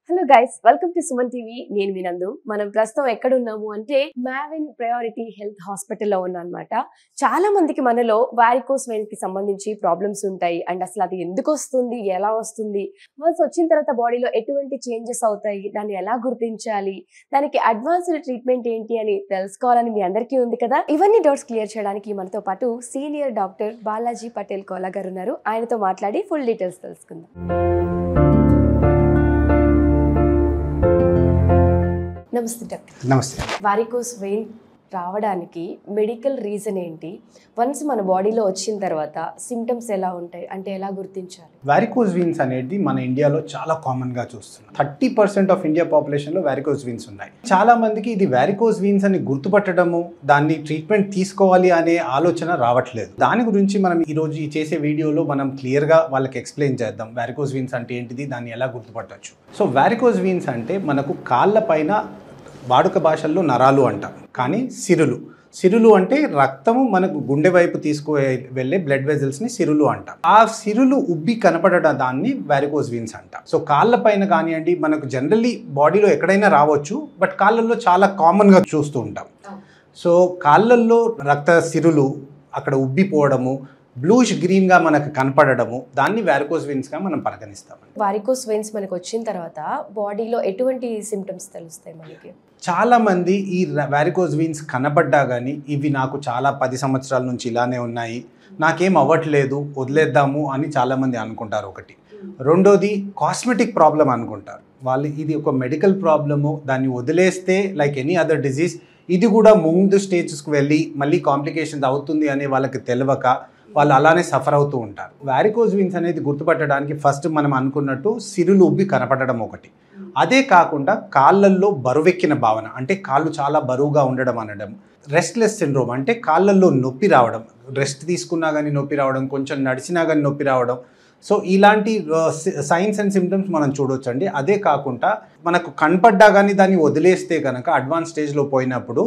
Hello guys, welcome to Suman TV. నేను వినందు. మనం ప్రస్తుతం ఎక్కడ ఉన్నాము అంటే మావిన్ ప్రయారిటీ హెల్త్ హాస్పిటల్లో ఉన్నాం అనమాట. చాలా మందికి మనలో వారికోస్ వెయిన్ కి సంబంధించి ప్రాబ్లమ్స్ ఉంటాయి. అండ్ అసలు అది ఎందుకు వస్తుంది, ఎలా వస్తుంది, వన్స్ వచ్చిన తర్వాత బాడీలో ఎటువంటి చేంజెస్ అవుతాయి, దాన్ని ఎలా గుర్తించాలి, దానికి అడ్వాన్స్డ్ ట్రీట్మెంట్ ఏంటి అని తెలుసుకోవాలని మీ అందరికీ ఉంది కదా. ఇవన్నీ డౌట్స్ క్లియర్ చేయడానికి మనతో పాటు సీనియర్ డాక్టర్ బాలాజీ పటేల్ కోలా గారు ఉన్నారు. ఆయనతో మాట్లాడి ఫుల్ డీటెయిల్స్ తెలుసుకుందాం. నమస్తే డాక్టర్. నమస్తే. వారికోస్ వెయిన్ రావడానికి మెడికల్ రీజన్ ఏంటి? వన్స్ మన బాడీలో వచ్చిన తర్వాత సిమ్టమ్స్ ఎలా ఉంటాయి, అంటే ఎలా గుర్తించాలి? వారికోస్ వీన్స్ అనేది మన ఇండియాలో చాలా కామన్గా చూస్తున్నాం. 30% ఆఫ్ ఇండియా పాపులేషన్లో వారికోస్ వీన్స్ ఉన్నాయి. చాలా మందికి ఇది వారికోస్ వీన్స్ అని గుర్తుపట్టడము, దాన్ని ట్రీట్మెంట్ తీసుకోవాలి అనే ఆలోచన రావట్లేదు. దాని గురించి మనం ఈరోజు ఈ చేసే వీడియోలో మనం క్లియర్గా వాళ్ళకి ఎక్స్ప్లెయిన్ చేద్దాం. వారికోస్ వీన్స్ అంటే ఏంటిది, దాన్ని ఎలా గుర్తుపట్టవచ్చు. సో వారికోస్ వీన్స్ అంటే మనకు కాళ్ళ పైన వాడుక భాషల్లో నరాలు అంటాం, కానీ సిరులు అంటే రక్తము మనకు గుండె వైపు తీసుకు వెళ్ళే బ్లడ్ వెజల్స్ని సిరులు అంటాం. ఆ సిరులు ఉబ్బి కనపడడం దాన్ని వారికోస్ వీన్స్ అంటాం. సో కాళ్ళ పైన కానివ్వండి, మనకు జనరల్లీ బాడీలో ఎక్కడైనా రావచ్చు, బట్ కాళ్ళల్లో చాలా కామన్గా చూస్తూ ఉంటాం. సో కాళ్ళల్లో రక్త సిరులు అక్కడ ఉబ్బిపోవడము, బ్లూష్ గ్రీన్గా మనకు కనపడము, దాన్ని వారికోస్ వీన్స్గా మనం పరిగణిస్తాం. వారికోస్ వెయిన్స్ మనకు వచ్చిన తర్వాత బాడీలో ఎటువంటి సిమ్టమ్స్ తెలుస్తాయి మనకి? చాలా మంది ఈ వారికోస్ వీన్స్ కనబడ్డా కానీ ఇవి నాకు చాలా 10 సంవత్సరాల నుంచి ఇలానే ఉన్నాయి, నాకేం అవ్వట్లేదు, వదిలేద్దాము అని చాలామంది అనుకుంటారు. ఒకటి. రెండోది కాస్మెటిక్ ప్రాబ్లం అనుకుంటారు వాళ్ళు. ఇది ఒక మెడికల్ ప్రాబ్లము, దాన్ని వదిలేస్తే లైక్ ఎనీ అదర్ డిజీజ్ ఇది కూడా ముందు స్టేజెస్కి వెళ్ళి మళ్ళీ కాంప్లికేషన్స్ అవుతుంది అనే వాళ్ళకి తెలియక వాళ్ళు అలానే సఫర్ అవుతూ ఉంటారు. వారికోస్ వీన్స్ అనేది గుర్తుపట్టడానికి ఫస్ట్ మనం అనుకున్నట్టు సిరులు ఉబ్బి కనపడడం ఒకటి. అదే కాకుండా కాళ్ళల్లో బరువెక్కిన భావన, అంటే కాళ్ళు చాలా బరువుగా ఉండడం అనడం. రెస్ట్లెస్ సిండ్రోమ్ అంటే కాళ్ళల్లో నొప్పి రావడం, రెస్ట్ తీసుకున్నా కానీ నొప్పి రావడం, కొంచెం నడిచినా కానీ నొప్పి రావడం. సో ఇలాంటి సైన్స్ అండ్ సిమ్టమ్స్ మనం చూడొచ్చండి. అదే కాకుండా మనకు కనపడ్డా కానీ దాన్ని వదిలేస్తే కనుక అడ్వాన్స్ స్టేజ్లో పోయినప్పుడు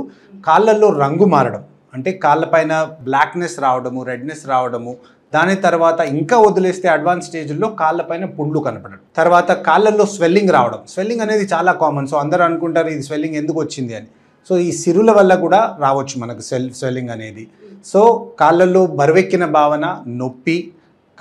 కాళ్ళల్లో రంగు మారడం, అంటే కాళ్ళపైన బ్లాక్నెస్ రావడము, రెడ్నెస్ రావడము. దాని తర్వాత ఇంకా వదిలేస్తే అడ్వాన్స్ స్టేజ్లో కాళ్ళపైన పుండ్లు కనపడడం, తర్వాత కాళ్ళల్లో స్వెల్లింగ్ రావడం. స్వెల్లింగ్ అనేది చాలా కామన్. సో అందరూ అనుకుంటారు ఇది స్వెల్లింగ్ ఎందుకు వచ్చింది అని. సో ఈ సిరుల వల్ల కూడా రావచ్చు మనకు స్వెల్లింగ్ అనేది. సో కాళ్ళల్లో బరువెక్కిన భావన, నొప్పి,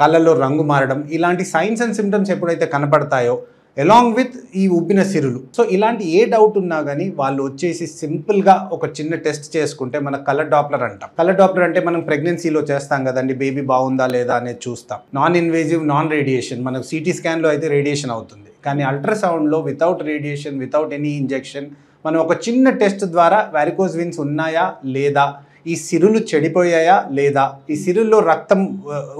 కాళ్ళల్లో రంగు మారడం, ఇలాంటి సైన్స్ అండ్ సిమ్టమ్స్ ఎప్పుడైతే కనపడతాయో అలాంగ్ విత్ ఈ ఉబ్బిన సిరులు. సో ఇలాంటి ఏ డౌట్ ఉన్నా కానీ వాళ్ళు వచ్చేసి సింపుల్గా ఒక చిన్న టెస్ట్ చేసుకుంటే, మన కలర్ డాప్లర్ అంటాం. కలర్ డాప్లర్ అంటే మనం ప్రెగ్నెన్సీలో చేస్తాం కదండి, బేబీ బాగుందా లేదా అనేది చూస్తాం. Non invasive, non radiation. మనకు సిటీ స్కాన్లో అయితే రేడియేషన్ అవుతుంది, కానీ అల్ట్రాసౌండ్లో without radiation, without any injection మనం ఒక చిన్న టెస్ట్ ద్వారా వారికోస్ వీన్స్ ఉన్నాయా లేదా, ఈ సిరులు చెడిపోయాయా లేదా, ఈ సిరుల్లో రక్తం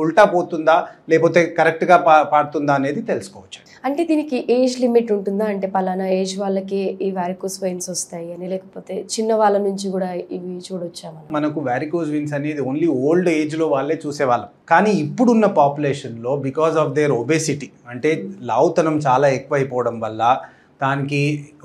ఉల్టా పోతుందా లేకపోతే కరెక్ట్గా పారుతుందా అనేది తెలుసుకోవచ్చు. అంటే దీనికి ఏజ్ లిమిట్ ఉంటుందా? అంటే పలానా ఏజ్ వాళ్ళకి ఈ వారికోస్ వెయిన్స్ వస్తాయి అని, లేకపోతే చిన్న వాళ్ళ నుంచి కూడా ఇవి చూడొచ్చా? మనకు వారికోస్ వీన్స్ అనేది ఓన్లీ ఓల్డ్ ఏజ్లో వాళ్ళే చూసేవాళ్ళం, కానీ ఇప్పుడున్న పాపులేషన్లో బికాస్ ఆఫ్ దేర్ ఒబేసిటీ, అంటే లావుతనం చాలా ఎక్కువైపోవడం వల్ల, దానికి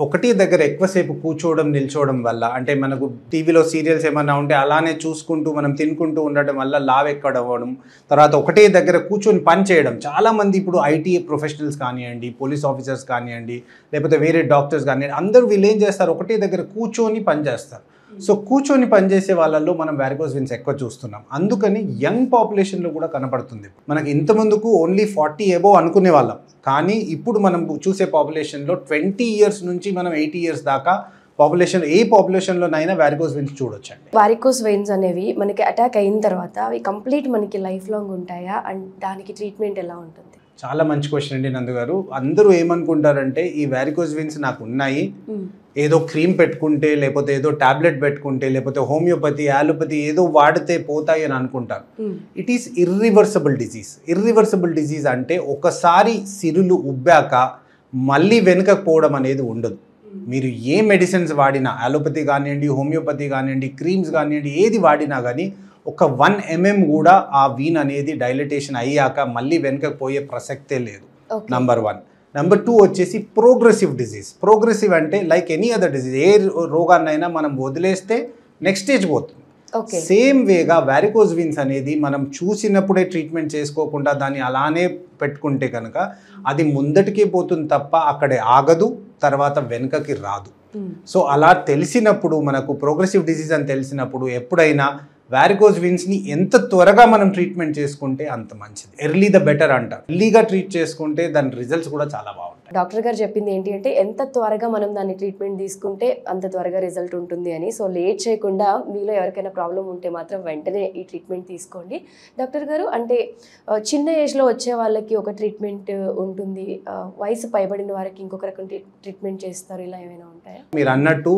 ఒకటి దగ్గర ఎక్కువసేపు కూర్చోవడం, నిల్చోవడం వల్ల, అంటే మనకు టీవీలో సీరియల్స్ ఏమన్నా ఉంటే అలానే చూసుకుంటూ మనం తినుకుంటూ ఉండడం వల్ల లావు ఎక్కడవ్వడం, తర్వాత ఒకటే దగ్గర కూర్చొని పని చేయడం. చాలామంది ఇప్పుడు ఐటీ ప్రొఫెషనల్స్ కానివ్వండి, పోలీస్ ఆఫీసర్స్ కానివ్వండి, లేకపోతే వేరే డాక్టర్స్ కానివ్వండి, అందరూ వీళ్ళు ఏం చేస్తారు, ఒకటే దగ్గర కూర్చొని పని చేస్తారు. సో కూర్చొని పనిచేసే వాళ్ళల్లో మనం వారికోస్ వీన్స్ ఎక్కువ చూస్తున్నాం. అందుకని యంగ్ పాపులేషన్లో కూడా కనపడుతుంది. మనకి ఇంతమందుకు ఓన్లీ 40 అబోవ్ అనుకునే వాళ్ళం, కానీ ఇప్పుడు మనం చూసే పాపులేషన్లో 20 ఇయర్స్ నుంచి మనం 80 ఇయర్స్ దాకా పాపులేషన్, ఏ పాపులేషన్లోనైనా వారికోస్ వీన్స్ చూడొచ్చండి. వారికోస్ వెయిన్స్ అనేవి మనకి అటాక్ అయిన తర్వాత అవి కంప్లీట్ మనకి లైఫ్ లాంగ్ ఉంటాయా, అండ్ దానికి ట్రీట్మెంట్ ఎలా ఉంటుంది? చాలా మంచి క్వశ్చన్ అండి నందు గారు. అందరూ ఏమనుకుంటారంటే ఈ వారికోస్ వీన్స్ నాకు ఉన్నాయి, ఏదో క్రీమ్ పెట్టుకుంటే, లేకపోతే ఏదో టాబ్లెట్ పెట్టుకుంటే, లేకపోతే హోమియోపతి, యాలోపతి ఏదో వాడితే పోతాయి అని అనుకుంటారు. It is irreversible disease. Irreversible disease అంటే ఒకసారి సిరులు ఉబ్బాక మళ్ళీ వెనుకపోవడం అనేది ఉండదు. మీరు ఏ మెడిసిన్స్ వాడినా, యాలోపతి కానివ్వండి, హోమియోపతి కానివ్వండి, క్రీమ్స్ కానివ్వండి, ఏది వాడినా కానీ ఒక 1 mm కూడా ఆ వీన్ అనేది డైలటేషన్ అయ్యాక మళ్ళీ వెనుకపోయే ప్రసక్తే లేదు. నంబర్ 1. నెంబర్ 2 వచ్చేసి ప్రోగ్రెసివ్ డిజీజ్. ప్రోగ్రెసివ్ అంటే లైక్ ఎనీ అదర్ డిజీజ్, ఏ రోగాన్నైనా మనం వదిలేస్తే నెక్స్ట్ స్టేజ్ పోతుంది. సేమ్ వేగా వారికోజ్ వీన్స్ అనేది మనం చూసినప్పుడే ట్రీట్మెంట్ చేసుకోకుండా దాన్ని అలానే పెట్టుకుంటే కనుక అది ముందటికే పోతుంది తప్ప అక్కడే ఆగదు, తర్వాత వెనుకకి రాదు. సో అలా తెలిసినప్పుడు, మనకు ప్రోగ్రెసివ్ డిసీజ్ అని తెలిసినప్పుడు ఎప్పుడైనా వారికోజ్ వీన్స్ని ఎంత త్వరగా మనం ట్రీట్మెంట్ చేసుకుంటే అంత మంచిది. ఎర్లీ ద బెటర్ అంటారు. ఎర్లీగా ట్రీట్ చేసుకుంటే దాని రిజల్ట్స్ కూడా చాలా బాగుంటాయి. డాక్టర్ గారు చెప్పింది ఏంటి అంటే ఎంత త్వరగా మనం దాన్ని ట్రీట్మెంట్ తీసుకుంటే అంత త్వరగా రిజల్ట్ ఉంటుంది అని. సో లేట్ చేయకుండా మీలో ఎవరికైనా ప్రాబ్లం ఉంటే మాత్రం వెంటనే ఈ ట్రీట్మెంట్ తీసుకోండి. డాక్టర్ గారు, అంటే చిన్న ఏజ్లో వచ్చే వాళ్ళకి ఒక ట్రీట్మెంట్ ఉంటుంది, వయసు పైబడిన వారికి ఇంకొక రకం ట్రీట్మెంట్ చేస్తారు, ఇలా ఏమైనా ఉంటాయా? మీరు అన్నట్టు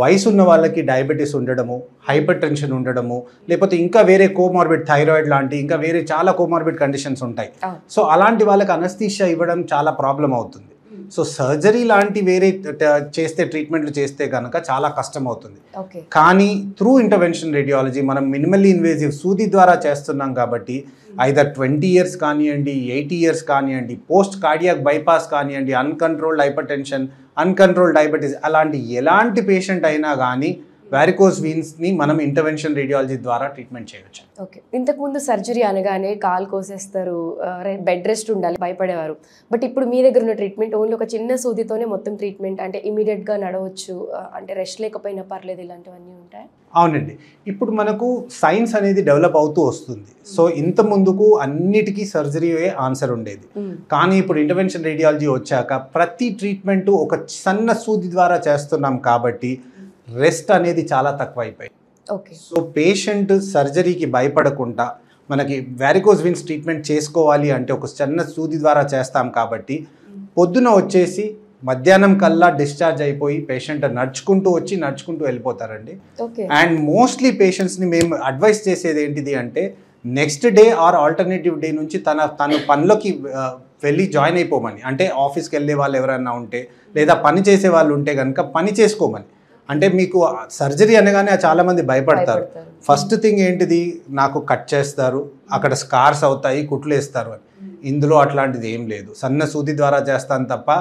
వయసు ఉన్న వాళ్ళకి డయాబెటీస్ ఉండడము, హైపర్ టెన్షన్ ఉండడము, లేకపోతే ఇంకా వేరే కోమార్బిడ్, థైరాయిడ్ లాంటి ఇంకా వేరే చాలా కోమార్బిడ్ కండిషన్స్ ఉంటాయి. సో అలాంటి వాళ్ళకి అనస్థీషియా ఇవ్వడం చాలా ప్రాబ్లం అవుతుంది. సో సర్జరీ లాంటి వేరే చేస్తే, ట్రీట్మెంట్లు చేస్తే కనుక చాలా కష్టం అవుతుంది. కానీ త్రూ ఇంటర్వెన్షన్ రేడియాలజీ మనం మినిమల్లీ ఇన్వేజివ్ సూది ద్వారా చేస్తున్నాం కాబట్టి ఐదర్ 20 years కానివ్వండి, 80 years కానివ్వండి, పోస్ట్ కార్డియాక్ బైపాస్ కానివ్వండి, uncontrolled hyper tension, uncontrolled diabetes, అలాంటి ఎలాంటి పేషెంట్ అయినా కానీ వారికోజ్ వీన్స్ని మనం ఇంటర్వెన్షన్ రేడియాలజీ ద్వారా ట్రీట్మెంట్ చేయవచ్చు. ఓకే, ఇంతకుముందు సర్జరీ అనగానే కాలు కోసేస్తారు, బెడ్ రెస్ట్ ఉండాలి, భయపడేవారు. బట్ ఇప్పుడు మీ దగ్గర ఉన్న ట్రీట్మెంట్ ఓన్లీ ఒక చిన్న సూదితోనే మొత్తం ట్రీట్మెంట్, అంటే ఇమీడియట్గా నడవచ్చు, అంటే రెస్ట్ లేకపోయినా పర్లేదు, ఇలాంటివన్నీ ఉంటాయి. అవునండి, ఇప్పుడు మనకు సైన్స్ అనేది డెవలప్ అవుతూ వస్తుంది. సో ఇంత ముందుకు అన్నిటికీ సర్జరీయే ఆన్సర్ ఉండేది. కానీ ఇప్పుడు ఇంటర్వెన్షన్ రేడియాలజీ వచ్చాక ప్రతి ట్రీట్మెంట్ ఒక సన్న సూది ద్వారా చేస్తున్నాం కాబట్టి రెస్ట్ అనేది చాలా తక్కువ అయిపోయింది. సో పేషెంట్ సర్జరీకి భయపడకుండా మనకి వారికోజ్ వీన్స్ ట్రీట్మెంట్ చేసుకోవాలి అంటే ఒక చిన్న సూది ద్వారా చేస్తాం కాబట్టి పొద్దున వచ్చేసి మధ్యాహ్నం కల్లా డిశ్చార్జ్ అయిపోయి పేషెంట్ నడుచుకుంటూ వచ్చి నడుచుకుంటూ వెళ్ళిపోతారండి. అండ్ మోస్ట్లీ పేషెంట్స్ని మేము అడ్వైస్ చేసేది ఏంటిది అంటే next day or alternative day నుంచి తను పనిలోకి వెళ్ళి జాయిన్ అయిపోమని. అంటే ఆఫీస్కి వెళ్ళే వాళ్ళు ఎవరైనా ఉంటే లేదా పని చేసే వాళ్ళు ఉంటే కనుక పని చేసుకోమని. అంటే మీకు సర్జరీ అనగానే చాలామంది భయపడతారు. ఫస్ట్ థింగ్ ఏంటిది, నాకు కట్ చేస్తారు, అక్కడ స్కార్స్ అవుతాయి, కుట్లు వేస్తారు అని. ఇందులో అట్లాంటిది ఏం లేదు. సన్న సూది ద్వారా చేస్తాను తప్ప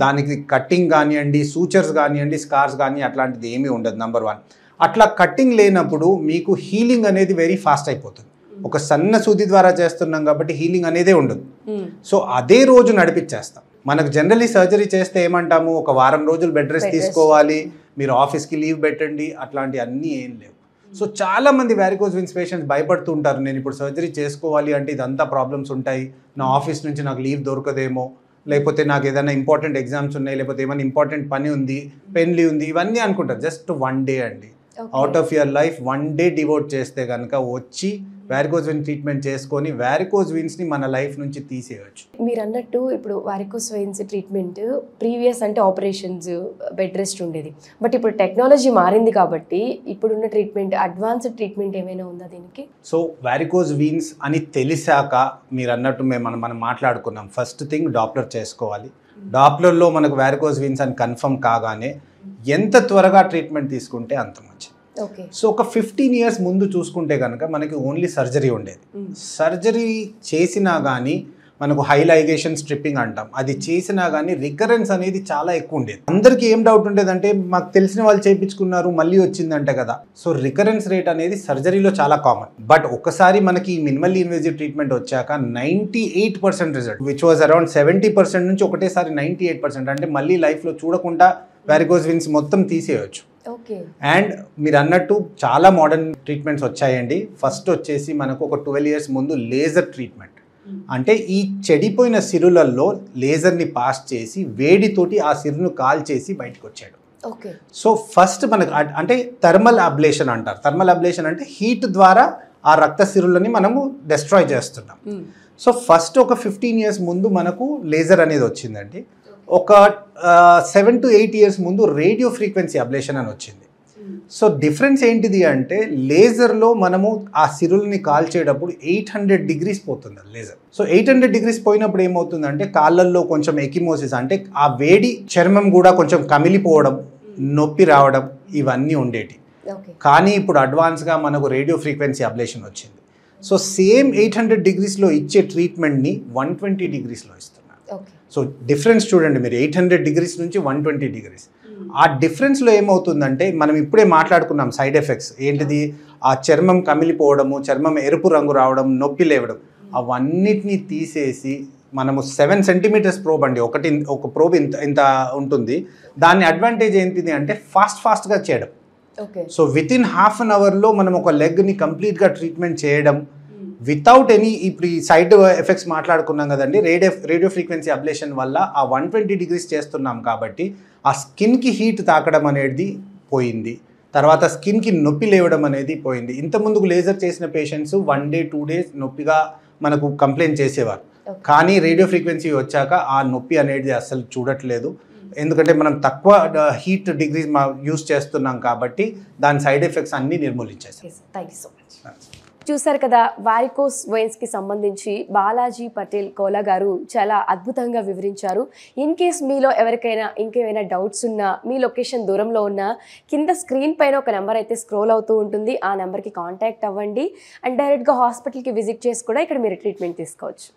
దానికి కట్టింగ్ కానివ్వండి, సూచర్స్ కానివ్వండి, స్కార్స్ కానీ అట్లాంటిది ఏమీ ఉండదు. నెంబర్ 1. అట్లా కట్టింగ్ లేనప్పుడు మీకు హీలింగ్ అనేది వెరీ ఫాస్ట్ అయిపోతుంది. ఒక సన్న సూది ద్వారా చేస్తున్నాం కాబట్టి హీలింగ్ అనేదే ఉండదు. సో అదే రోజు నడిపించేస్తాం. మనకు జనరల్లీ సర్జరీ చేస్తే ఏమంటాము, ఒక వారం రోజులు బెడ్ రెస్ట్ తీసుకోవాలి, మీరు ఆఫీస్కి లీవ్ పెట్టండి, అట్లాంటి అన్నీ ఏం లేవు. సో చాలామంది వారికోజ్ వీన్స్ పేషెంట్స్ భయపడుతూ ఉంటారు, నేను ఇప్పుడు సర్జరీ చేసుకోవాలి అంటే ఇదంతా ప్రాబ్లమ్స్ ఉంటాయి, నా ఆఫీస్ నుంచి నాకు లీవ్ దొరకదేమో, లేకపోతే నాకు ఏదైనా ఇంపార్టెంట్ ఎగ్జామ్స్ ఉన్నాయి, లేకపోతే ఏమైనా ఇంపార్టెంట్ పని ఉంది, పెన్ లీవ్ ఉంది, ఇవన్నీ అనుకుంటారు. జస్ట్ 1 day అండి. Out of your life 1 day devout చేస్తే కనుక వచ్చి వారికోజ్ వీన్స్ ట్రీట్మెంట్ చేసుకొని వారికోజ్ వీన్స్ని మన లైఫ్ నుంచి తీసేయచ్చు. మీరు అన్నట్టు ఇప్పుడు వారికోజ్ వీన్స్ ట్రీట్మెంట్ ప్రీవియస్ అంటే ఆపరేషన్స్, బెడ్ రెస్ట్ ఉండేది. బట్ ఇప్పుడు టెక్నాలజీ మారింది కాబట్టి ఇప్పుడున్న ట్రీట్మెంట్, అడ్వాన్స్డ్ ట్రీట్మెంట్ ఏమైనా ఉందా దీనికి? సో వారికోజ్ వీన్స్ అని తెలిసాక మీరు అన్నట్టు మనం మాట్లాడుకున్నాం. ఫస్ట్ థింగ్ డాప్లర్ చేసుకోవాలి. డాప్లర్లో మనకు వారికోజ్ వీన్స్ అని కన్ఫర్మ్ కాగానే ఎంత త్వరగా ట్రీట్మెంట్ తీసుకుంటే అంత మంచిది. సో ఒక 15 years ముందు చూసుకుంటే కనుక మనకి ఓన్లీ సర్జరీ ఉండేది. సర్జరీ చేసినా కానీ మనకు హై లైగేషన్ స్ట్రిప్పింగ్ అంటాం, అది చేసినా కానీ రికరెన్స్ అనేది చాలా ఎక్కువ ఉండేది. అందరికీ ఏం డౌట్ ఉండేదంటే మాకు తెలిసిన వాళ్ళు చేయించుకున్నారు మళ్ళీ వచ్చిందంటే కదా. సో రికరెన్స్ రేట్ అనేది సర్జరీలో చాలా కామన్. బట్ ఒకసారి మనకి మినిమల్లీ ఇన్వేజివ్ ట్రీట్మెంట్ వచ్చాక 98% రిజల్ట్, విచ్ వాజ్ అరౌండ్ 70% నుంచి ఒకటేసారి 98%, అంటే మళ్ళీ లైఫ్లో చూడకుండా వారికోజ్ వీన్స్ మొత్తం తీసేయచ్చు. అండ్ మీరు అన్నట్టు చాలా మోడర్న్ ట్రీట్మెంట్స్ వచ్చాయండి. ఫస్ట్ వచ్చేసి మనకు ఒక 12 years ముందు లేజర్ ట్రీట్మెంట్, అంటే ఈ చెడిపోయిన సిరులలో లేజర్ని పాస్ చేసి వేడితోటి ఆ సిరును కాల్చేసి బయటకు వచ్చాడు. సో ఫస్ట్ మనకు అంటే థర్మల్ అబ్లేషన్ అంటారు. థర్మల్ అబ్లేషన్ అంటే హీట్ ద్వారా ఆ రక్త సిరులని మనము డెస్ట్రాయ్ చేస్తున్నాం. సో ఫస్ట్ ఒక 15 years ముందు మనకు లేజర్ అనేది వచ్చిందండి. ఒక 7 to 8 years ముందు రేడియో ఫ్రీక్వెన్సీ అబ్లేషన్ అని వచ్చింది. సో డిఫరెన్స్ ఏంటిది అంటే లేజర్లో మనము ఆ సిరుల్ని కాల్చేటప్పుడు 800 degrees పోతుంది లేజర్. సో 800 degrees పోయినప్పుడు ఏమవుతుందంటే కాళ్ళల్లో కొంచెం ఎకిమోసిస్, అంటే ఆ వేడి చర్మం కూడా కొంచెం కమిలిపోవడం, నొప్పి రావడం, ఇవన్నీ ఉండేటి. కానీ ఇప్పుడు అడ్వాన్స్గా మనకు రేడియో ఫ్రీక్వెన్సీ అబ్లేషన్ వచ్చింది. సో సేమ్ 800 degreesలో ఇచ్చే ట్రీట్మెంట్ని 120 degreesలో ఇస్తున్నారు. సో డిఫరెన్స్ చూడండి మీరు, 800 degrees నుంచి 120 degrees. ఆ డిఫరెన్స్లో ఏమవుతుందంటే మనం ఇప్పుడే మాట్లాడుకున్నాం సైడ్ ఎఫెక్ట్స్ ఏంటిది, ఆ చర్మం కమిలిపోవడము, చర్మం ఎరుపు రంగు రావడం, నొప్పి లేవడం, అవన్నిటినీ తీసేసి మనము 7 సెంటీమీటర్స్ ప్రోబ్ అండి, ఒక ప్రోబ్ ఇంత ఉంటుంది. దాని అడ్వాంటేజ్ ఏంటిది అంటే ఫాస్ట్గా చేయడం. So with in half an అవర్లో మనం ఒక లెగ్ని కంప్లీట్గా ట్రీట్మెంట్ చేయడం వితౌట్ ఎనీ, ఇప్పుడు ఈ సైడ్ ఎఫెక్ట్స్ మాట్లాడుకున్నాం కదండి, రేడియో ఫ్రీక్వెన్సీ అబ్లేషన్ వల్ల ఆ 120 degrees చేస్తున్నాం కాబట్టి ఆ స్కిన్కి హీట్ తాకడం అనేది పోయింది. తర్వాత స్కిన్కి నొప్పి లేవడం అనేది పోయింది. ఇంతకుముందుకు లేజర్ చేసిన పేషెంట్స్ 1 day 2 days నొప్పిగా మనకు కంప్లైంట్ చేసేవారు. కానీ రేడియో ఫ్రీక్వెన్సీ వచ్చాక ఆ నొప్పి అనేది అస్సలు చూడట్లేదు. ఎందుకంటే మనం తక్కువ హీట్ డిగ్రీస్ యూస్ చేస్తున్నాం కాబట్టి దాని సైడ్ ఎఫెక్ట్స్ అన్నీ నిర్మూలించేసాం. Thank you so much. చూసారు కదా, వారికోస్ వెయిన్స్కి సంబంధించి బాలాజీ పటేల్ కోలా గారు చాలా అద్భుతంగా వివరించారు. ఇన్ కేస్ మీలో ఎవరికైనా ఇంకేమైనా డౌట్స్ ఉన్నా, మీ లొకేషన్ దూరంలో ఉన్నా, కింద స్క్రీన్ పైన ఒక నెంబర్ అయితే స్క్రోల్ అవుతూ ఉంటుంది. ఆ నెంబర్కి కాంటాక్ట్ అవ్వండి అండ్ డైరెక్ట్గా హాస్పిటల్కి విజిట్ చేసి కూడా ఇక్కడ మీరు ట్రీట్మెంట్ తీసుకోవచ్చు.